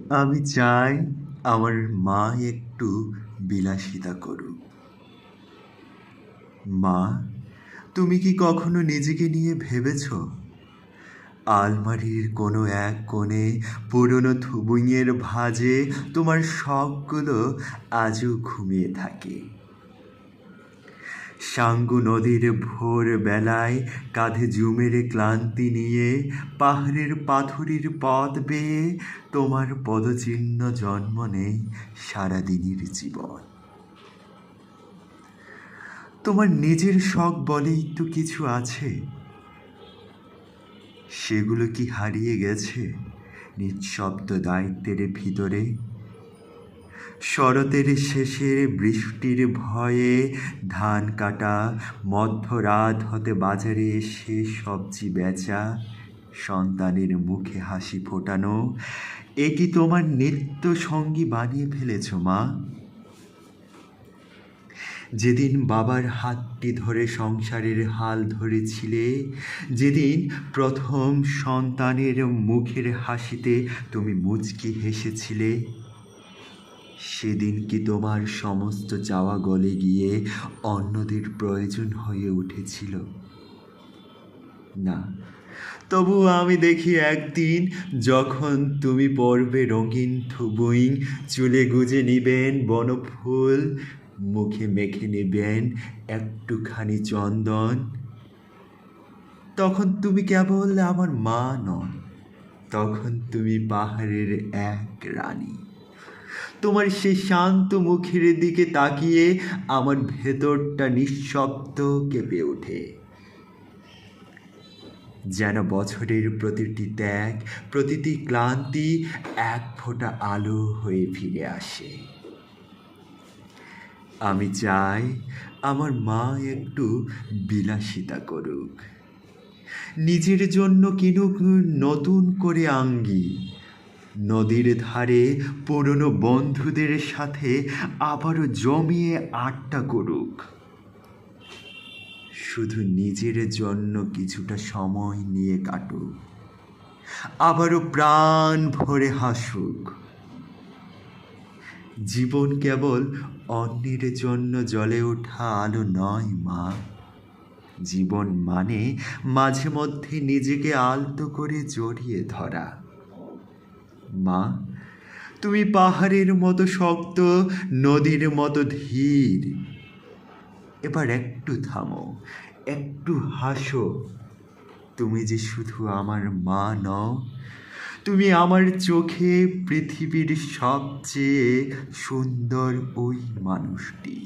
আমি চাই আমার মা একটু বিলাসিতা করুক। মা, তুমি কি কখনো নিজেকে নিয়ে ভেবেছ? আলমারির কোনো এক কোণে পুরনো ধুবুইয়ের ভাঁজে তোমার শখগুলো আজও ঘুমিয়ে থাকে। সাঙ্গু নদীর ভোর বেলায় কাঁধে ঝুমের ক্লান্তি নিয়ে পাহাড়ের পাথুরির পথ বেয়ে তোমার পদচিহ্ন জন্ম নেয় সারাদিনের জীবন। তোমার নিজের শখ বলেই তো কিছু আছে, সেগুলো কি হারিয়ে গেছে নিঃশব্দ দায়িত্বের ভিতরে? শরতের শেষের বৃষ্টির ভয়ে ধান কাটা, মধ্যরাত হতে বাজারে এসে সবজি বেচা, সন্তানের মুখে হাসি ফোটানো, এ কি তোমার নিত্য সঙ্গী বানিয়ে ফেলেছ মা? যেদিন বাবার হাতটি ধরে সংসারের হাল ধরেছিলে, যেদিন প্রথম সন্তানের মুখের হাসিতে তুমি মুচকি হেসেছিলে, সেদিন কি তোমার সমস্ত চাওয়া গলে গিয়ে অন্যদের প্রয়োজন হয়ে উঠেছিল? না, তবুও আমি দেখি একদিন যখন তুমি পরবে রঙিন ধুবুই, চুলে গুজে নিবেন বনফুল, মুখে মেখে নেবেন একটুখানি চন্দন, তখন তুমি কেবল আমার মা নন, তখন তুমি পাহাড়ের এক রানী। তোমার সেই শান্ত মুখের দিকে তাকিয়ে আমার ভেতরটা নিঃশব্দ কেঁপে ওঠে, যেন বছরের প্রতিটি ত্যাগ, প্রতিটি ক্লান্তি এক ফোঁটা আলো হয়ে ফিরে আসে। আমি চাই আমার মা একটু বিলাসিতা করুক, নিজের জন্য কিনুক নতুন করে আঙ্গি, নদীর ধারে পুরনো বন্ধুদের সাথে আবারও জমিয়ে আড্ডা করুক, শুধু নিজের জন্য কিছুটা সময় নিয়ে কাটুক, আবারও প্রাণ ভরে হাসুক। জীবন কেবল অন্যের জন্য জ্বলে ওঠা আলো নয় মা, জীবন মানে মাঝে মধ্যে নিজেকে আলতো করে জড়িয়ে ধরা। মা, তুমি পাহাড়ের মতো শক্ত, নদীর মতো ধীর, এবার একটু থামো, একটু হাসো। তুমি যে শুধু আমার মা নও, তুমি আমার চোখে পৃথিবীর সবচেয়ে সুন্দর ওই মানুষটি।